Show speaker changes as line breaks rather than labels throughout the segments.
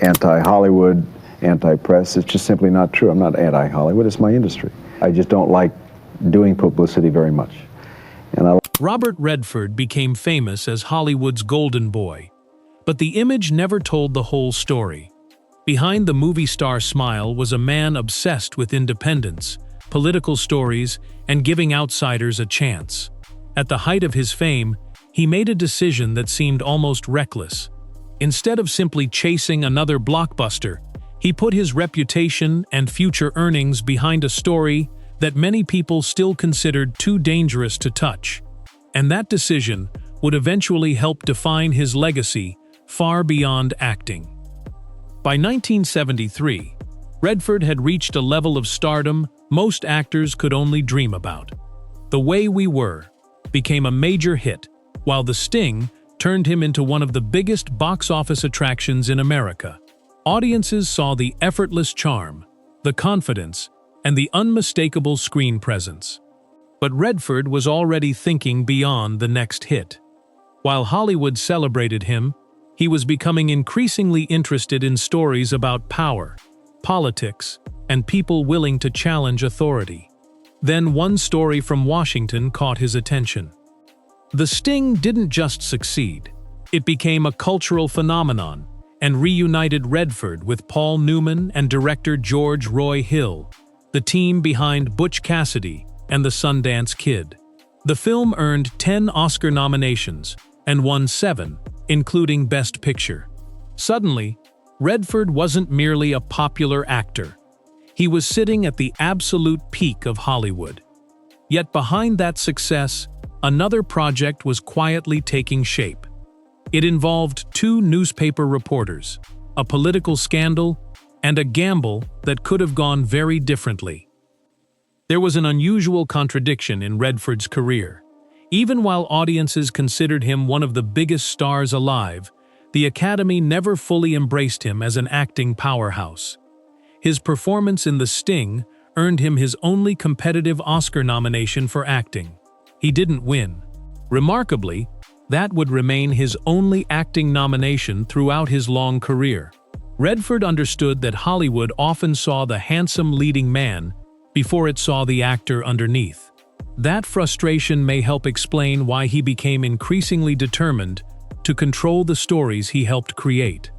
anti-Hollywood, anti-press. It's just simply not true. I'm not anti-Hollywood. It's my industry. I just don't like doing publicity very much.
Robert Redford became famous as Hollywood's golden boy. But the image never told the whole story. Behind the movie star smile was a man obsessed with independence, political stories, and giving outsiders a chance. At the height of his fame, he made a decision that seemed almost reckless. Instead of simply chasing another blockbuster, he put his reputation and future earnings behind a story that many people still considered too dangerous to touch. And that decision would eventually help define his legacy far beyond acting. By 1973, Redford had reached a level of stardom most actors could only dream about. The Way We Were became a major hit, while The Sting turned him into one of the biggest box office attractions in America. Audiences saw the effortless charm, the confidence, and the unmistakable screen presence. But Redford was already thinking beyond the next hit. While Hollywood celebrated him, he was becoming increasingly interested in stories about power, politics, and people willing to challenge authority. Then one story from Washington caught his attention. The Sting didn't just succeed. It became a cultural phenomenon and reunited Redford with Paul Newman and director George Roy Hill, the team behind Butch Cassidy and the Sundance Kid. The film earned 10 Oscar nominations and won 7, including Best Picture. Suddenly, Redford wasn't merely a popular actor. He was sitting at the absolute peak of Hollywood. Yet behind that success, another project was quietly taking shape. It involved 2 newspaper reporters, a political scandal, and a gamble that could have gone very differently. There was an unusual contradiction in Redford's career. Even while audiences considered him one of the biggest stars alive, the Academy never fully embraced him as an acting powerhouse. His performance in The Sting earned him his only competitive Oscar nomination for acting. He didn't win. Remarkably, that would remain his only acting nomination throughout his long career. Redford understood that Hollywood often saw the handsome leading man before it saw the actor underneath. That frustration may help explain why he became increasingly determined to control the stories he helped create.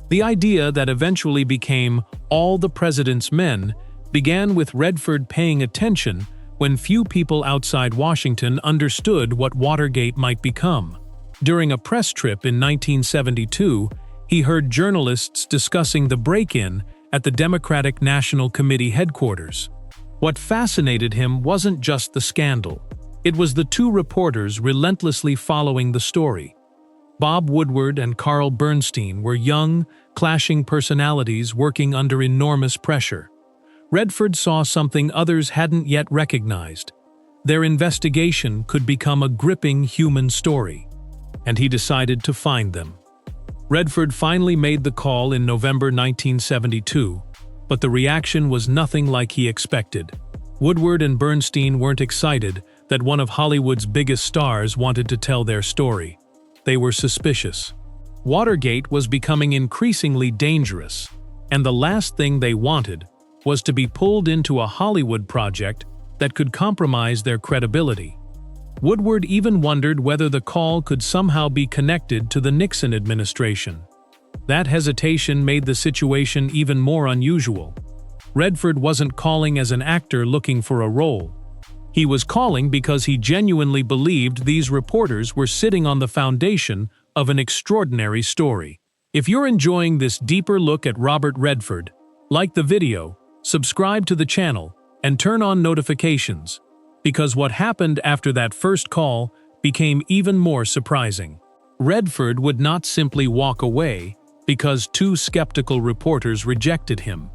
The idea that eventually became All the President's Men began with Redford paying attention when few people outside Washington understood what Watergate might become. During a press trip in 1972, he heard journalists discussing the break-in at the Democratic National Committee headquarters. What fascinated him wasn't just the scandal. It was the 2 reporters relentlessly following the story. Bob Woodward and Carl Bernstein were young, clashing personalities working under enormous pressure. Redford saw something others hadn't yet recognized. Their investigation could become a gripping human story, and he decided to find them. Redford finally made the call in November 1972, but the reaction was nothing like he expected. Woodward and Bernstein weren't excited that one of Hollywood's biggest stars wanted to tell their story. They were suspicious. Watergate was becoming increasingly dangerous, and the last thing they wanted was to be pulled into a Hollywood project that could compromise their credibility. Woodward even wondered whether the call could somehow be connected to the Nixon administration. That hesitation made the situation even more unusual. Redford wasn't calling as an actor looking for a role. He was calling because he genuinely believed these reporters were sitting on the foundation of an extraordinary story. If you're enjoying this deeper look at Robert Redford, like the video, subscribe to the channel, and turn on notifications, because what happened after that first call became even more surprising. Redford would not simply walk away because 2 skeptical reporters rejected him.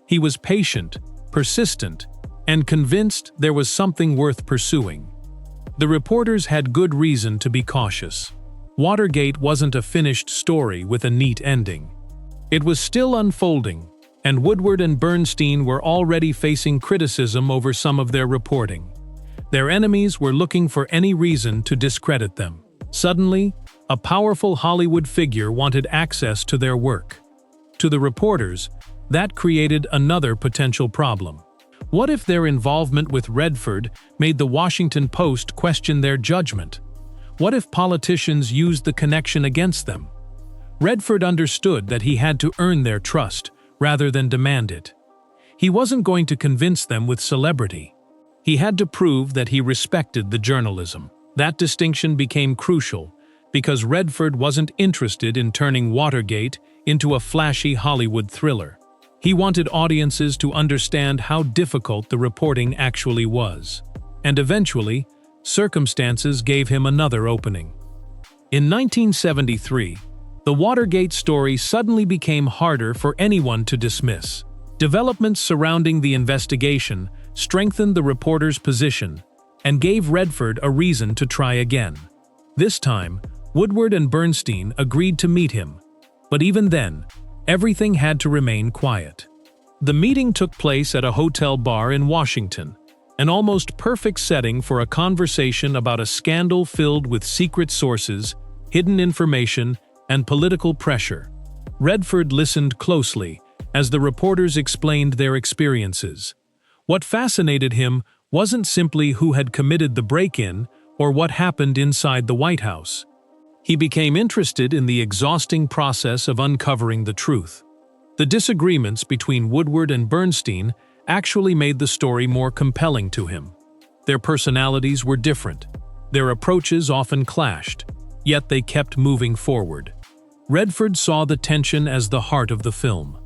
He was patient, persistent, and convinced there was something worth pursuing. The reporters had good reason to be cautious. Watergate wasn't a finished story with a neat ending. It was still unfolding, and Woodward and Bernstein were already facing criticism over some of their reporting. Their enemies were looking for any reason to discredit them. Suddenly, a powerful Hollywood figure wanted access to their work. To the reporters, that created another potential problem. What if their involvement with Redford made the Washington Post question their judgment? What if politicians used the connection against them? Redford understood that he had to earn their trust, rather than demand it. He wasn't going to convince them with celebrity. He had to prove that he respected the journalism. That distinction became crucial, because Redford wasn't interested in turning Watergate into a flashy Hollywood thriller. He wanted audiences to understand how difficult the reporting actually was. And eventually, circumstances gave him another opening. In 1973, the Watergate story suddenly became harder for anyone to dismiss. Developments surrounding the investigation strengthened the reporter's position and gave Redford a reason to try again. This time, Woodward and Bernstein agreed to meet him, but even then, everything had to remain quiet. The meeting took place at a hotel bar in Washington, an almost perfect setting for a conversation about a scandal filled with secret sources, hidden information, and political pressure. Redford listened closely as the reporters explained their experiences. What fascinated him wasn't simply who had committed the break-in or what happened inside the White House. He became interested in the exhausting process of uncovering the truth. The disagreements between Woodward and Bernstein actually made the story more compelling to him. Their personalities were different. Their approaches often clashed, yet they kept moving forward. Redford saw the tension as the heart of the film.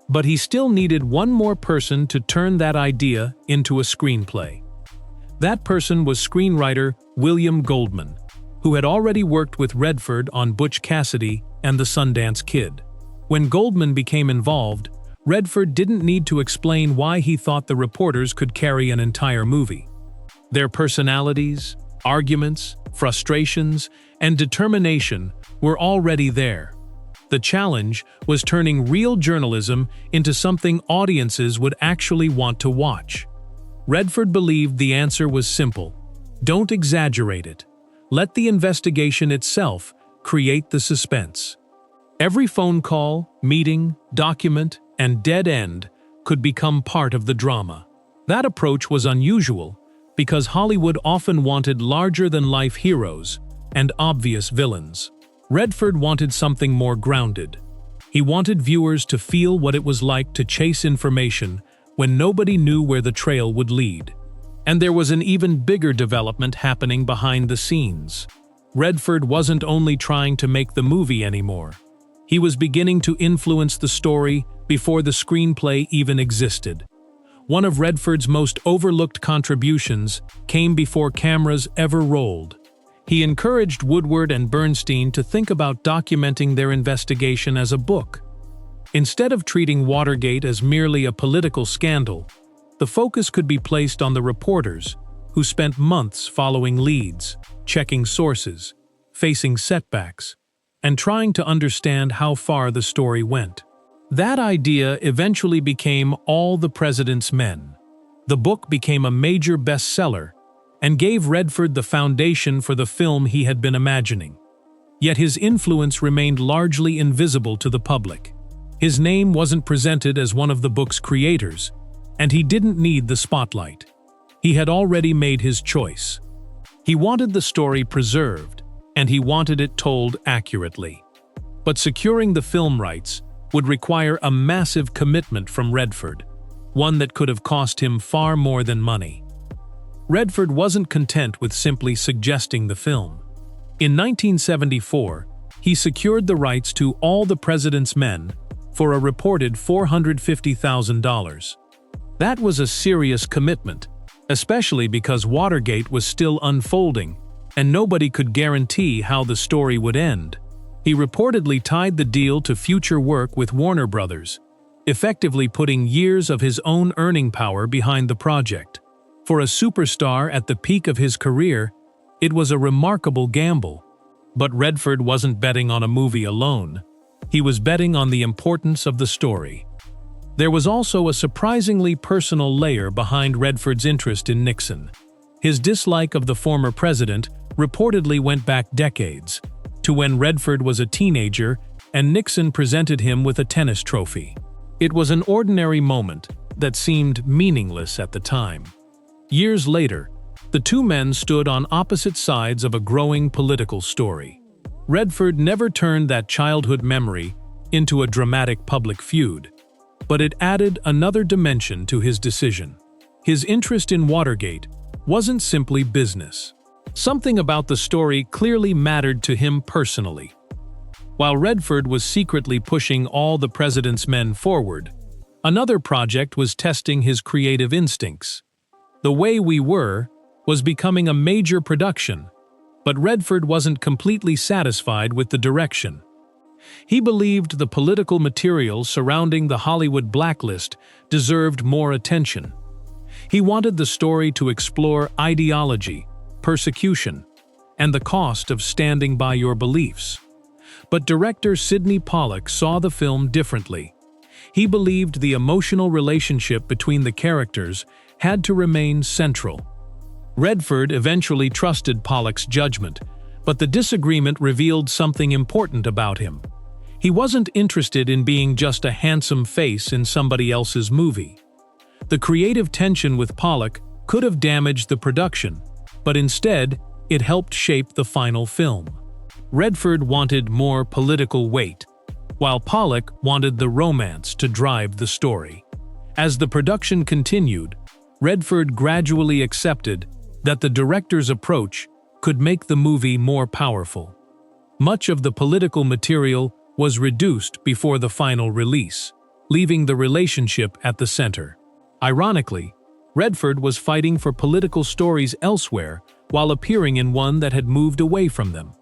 But he still needed one more person to turn that idea into a screenplay. That person was screenwriter William Goldman, who had already worked with Redford on Butch Cassidy and the Sundance Kid. When Goldman became involved, Redford didn't need to explain why he thought the reporters could carry an entire movie. Their personalities, arguments, frustrations, and determination were already there. The challenge was turning real journalism into something audiences would actually want to watch. Redford believed the answer was simple: don't exaggerate it. Let the investigation itself create the suspense. Every phone call, meeting, document, and dead end could become part of the drama. That approach was unusual because Hollywood often wanted larger-than-life heroes and obvious villains. Redford wanted something more grounded. He wanted viewers to feel what it was like to chase information when nobody knew where the trail would lead. And there was an even bigger development happening behind the scenes. Redford wasn't only trying to make the movie anymore. He was beginning to influence the story before the screenplay even existed. One of Redford's most overlooked contributions came before cameras ever rolled. He encouraged Woodward and Bernstein to think about documenting their investigation as a book. Instead of treating Watergate as merely a political scandal, the focus could be placed on the reporters, who spent months following leads, checking sources, facing setbacks, and trying to understand how far the story went. That idea eventually became All the President's Men. The book became a major bestseller and gave Redford the foundation for the film he had been imagining. Yet his influence remained largely invisible to the public. His name wasn't presented as one of the book's creators, and he didn't need the spotlight. He had already made his choice. He wanted the story preserved, and he wanted it told accurately. But securing the film rights would require a massive commitment from Redford, one that could have cost him far more than money. Redford wasn't content with simply suggesting the film. In 1974, he secured the rights to All the President's Men for a reported $450,000. That was a serious commitment, especially because Watergate was still unfolding, and nobody could guarantee how the story would end. He reportedly tied the deal to future work with Warner Brothers, effectively putting years of his own earning power behind the project. For a superstar at the peak of his career, it was a remarkable gamble. But Redford wasn't betting on a movie alone. He was betting on the importance of the story. There was also a surprisingly personal layer behind Redford's interest in Nixon. His dislike of the former president reportedly went back decades, to when Redford was a teenager and Nixon presented him with a tennis trophy. It was an ordinary moment that seemed meaningless at the time. Years later, the two men stood on opposite sides of a growing political story. Redford never turned that childhood memory into a dramatic public feud, but it added another dimension to his decision. His interest in Watergate wasn't simply business. Something about the story clearly mattered to him personally. While Redford was secretly pushing all the president's men forward, another project was testing his creative instincts. The Way We Were was becoming a major production, but Redford wasn't completely satisfied with the direction. He believed the political material surrounding the Hollywood blacklist deserved more attention. He wanted the story to explore ideology, persecution, and the cost of standing by your beliefs. But director Sidney Pollack saw the film differently. He believed the emotional relationship between the characters had to remain central. Redford eventually trusted Pollack's judgment, but the disagreement revealed something important about him. He wasn't interested in being just a handsome face in somebody else's movie. The creative tension with Pollack could have damaged the production, but instead, it helped shape the final film. Redford wanted more political weight, while Pollack wanted the romance to drive the story. As the production continued, Redford gradually accepted that the director's approach could make the movie more powerful. Much of the political material was reduced before the final release, leaving the relationship at the center. Ironically, Redford was fighting for political stories elsewhere while appearing in one that had moved away from them.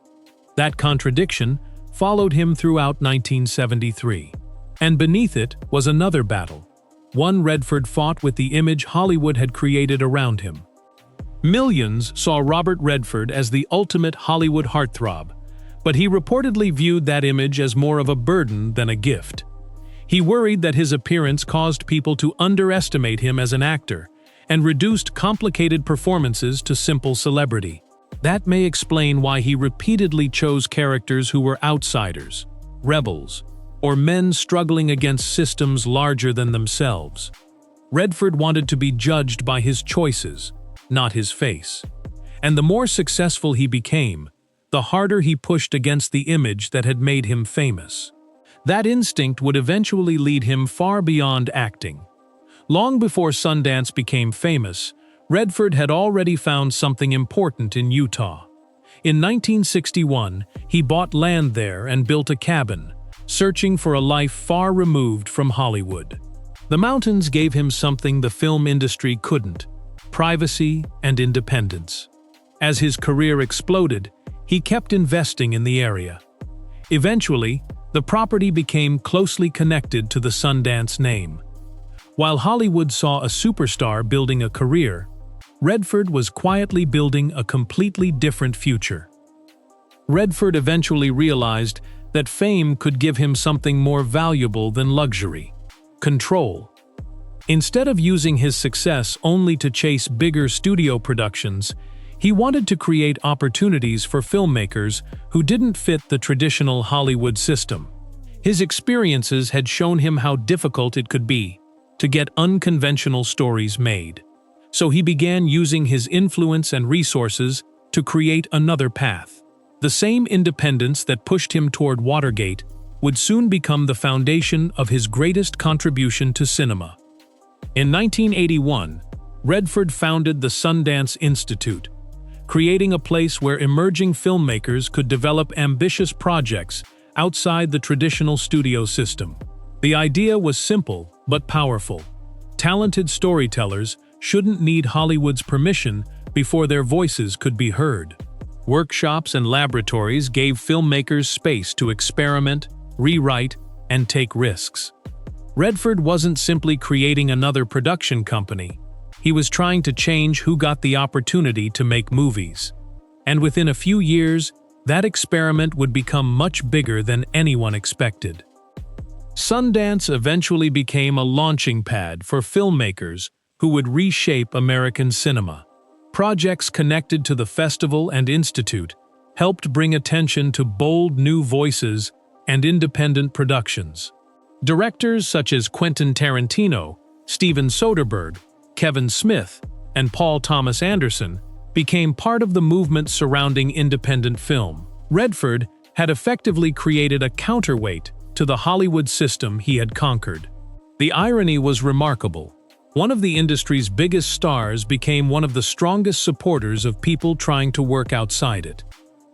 That contradiction followed him throughout 1973. And beneath it was another battle, one Redford fought with the image Hollywood had created around him. Millions saw Robert Redford as the ultimate Hollywood heartthrob, but he reportedly viewed that image as more of a burden than a gift. He worried that his appearance caused people to underestimate him as an actor and reduced complicated performances to simple celebrity. That may explain why he repeatedly chose characters who were outsiders, rebels, or men struggling against systems larger than themselves. Redford wanted to be judged by his choices, not his face. And the more successful he became, the harder he pushed against the image that had made him famous. That instinct would eventually lead him far beyond acting. Long before Sundance became famous, Redford had already found something important in Utah. In 1961, he bought land there and built a cabin, searching for a life far removed from Hollywood. The mountains gave him something the film industry couldn't: privacy and independence. As his career exploded, he kept investing in the area. Eventually, the property became closely connected to the Sundance name. While Hollywood saw a superstar building a career, Redford was quietly building a completely different future. Redford eventually realized that fame could give him something more valuable than luxury: control. Instead of using his success only to chase bigger studio productions, he wanted to create opportunities for filmmakers who didn't fit the traditional Hollywood system. His experiences had shown him how difficult it could be to get unconventional stories made. So he began using his influence and resources to create another path. The same independence that pushed him toward Watergate would soon become the foundation of his greatest contribution to cinema. In 1981, Redford founded the Sundance Institute, creating a place where emerging filmmakers could develop ambitious projects outside the traditional studio system. The idea was simple but powerful. Talented storytellers shouldn't need Hollywood's permission before their voices could be heard. Workshops and laboratories gave filmmakers space to experiment, rewrite, and take risks. Redford wasn't simply creating another production company. He was trying to change who got the opportunity to make movies. And within a few years, that experiment would become much bigger than anyone expected. Sundance eventually became a launching pad for filmmakers who would reshape American cinema. Projects connected to the festival and institute helped bring attention to bold new voices and independent productions. Directors such as Quentin Tarantino, Steven Soderbergh, Kevin Smith, and Paul Thomas Anderson became part of the movement surrounding independent film. Redford had effectively created a counterweight to the Hollywood system he had conquered. The irony was remarkable. One of the industry's biggest stars became one of the strongest supporters of people trying to work outside it.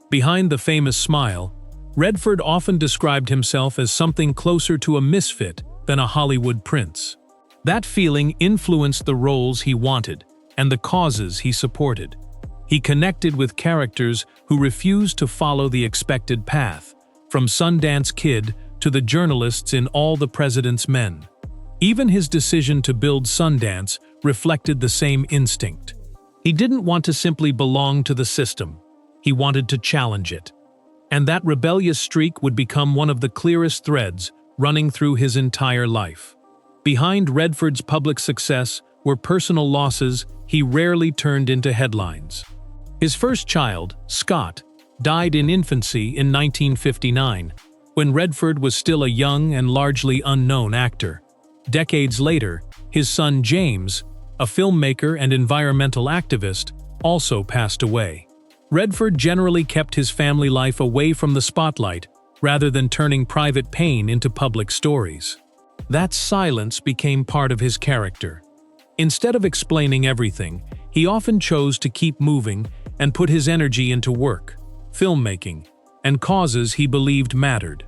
Behind the famous smile, Redford often described himself as something closer to a misfit than a Hollywood prince. That feeling influenced the roles he wanted and the causes he supported. He connected with characters who refused to follow the expected path, from Sundance Kid to the journalists in All the President's Men. Even his decision to build Sundance reflected the same instinct. He didn't want to simply belong to the system. He wanted to challenge it. And that rebellious streak would become one of the clearest threads running through his entire life. Behind Redford's public success were personal losses he rarely turned into headlines. His first child, Scott, died in infancy in 1959, when Redford was still a young and largely unknown actor. Decades later, his son James, a filmmaker and environmental activist, also passed away. Redford generally kept his family life away from the spotlight rather than turning private pain into public stories. That silence became part of his character. Instead of explaining everything, he often chose to keep moving and put his energy into work, filmmaking, and causes he believed mattered.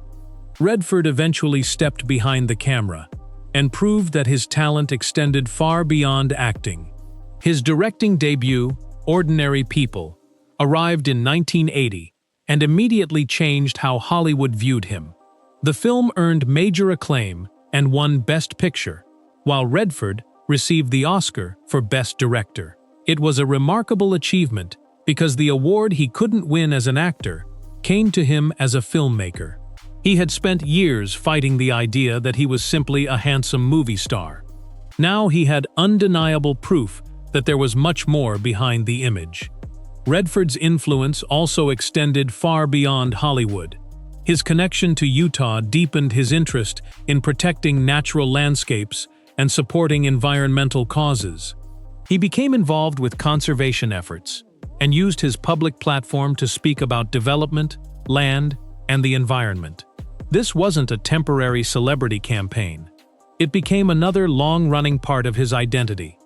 Redford eventually stepped behind the camera and proved that his talent extended far beyond acting. His directing debut, Ordinary People, arrived in 1980 and immediately changed how Hollywood viewed him. The film earned major acclaim and won Best Picture, while Redford received the Oscar for Best Director. It was a remarkable achievement because the award he couldn't win as an actor came to him as a filmmaker. He had spent years fighting the idea that he was simply a handsome movie star. Now he had undeniable proof that there was much more behind the image. Redford's influence also extended far beyond Hollywood. His connection to Utah deepened his interest in protecting natural landscapes and supporting environmental causes. He became involved with conservation efforts and used his public platform to speak about development, land, and the environment. This wasn't a temporary celebrity campaign. It became another long-running part of his identity.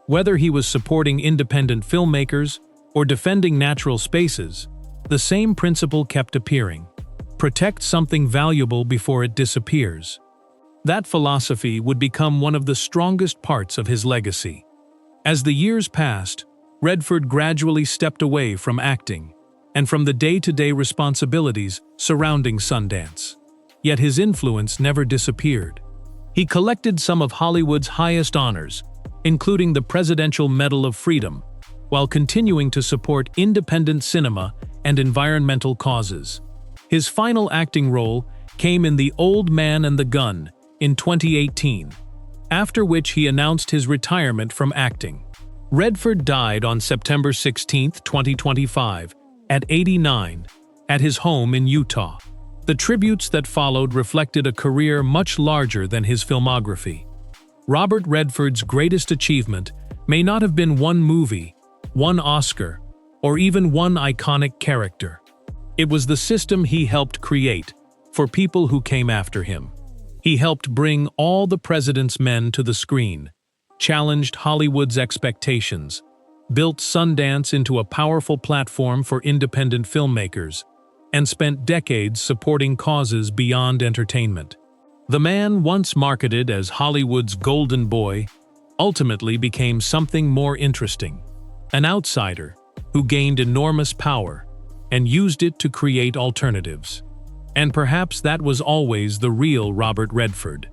Whether he was supporting independent filmmakers or defending natural spaces, the same principle kept appearing: protect something valuable before it disappears. That philosophy would become one of the strongest parts of his legacy. As the years passed, Redford gradually stepped away from acting and from the day-to-day responsibilities surrounding Sundance. Yet his influence never disappeared. He collected some of Hollywood's highest honors, including the Presidential Medal of Freedom, while continuing to support independent cinema and environmental causes. His final acting role came in The Old Man and the Gun in 2018, after which he announced his retirement from acting. Redford died on September 16, 2025, at 89, at his home in Utah. The tributes that followed reflected a career much larger than his filmography. Robert Redford's greatest achievement may not have been one movie, one Oscar, or even one iconic character. It was the system he helped create for people who came after him. He helped bring All the President's Men to the screen, challenged Hollywood's expectations, built Sundance into a powerful platform for independent filmmakers, and spent decades supporting causes beyond entertainment. The man once marketed as Hollywood's golden boy ultimately became something more interesting: an outsider who gained enormous power and used it to create alternatives. And perhaps that was always the real Robert Redford.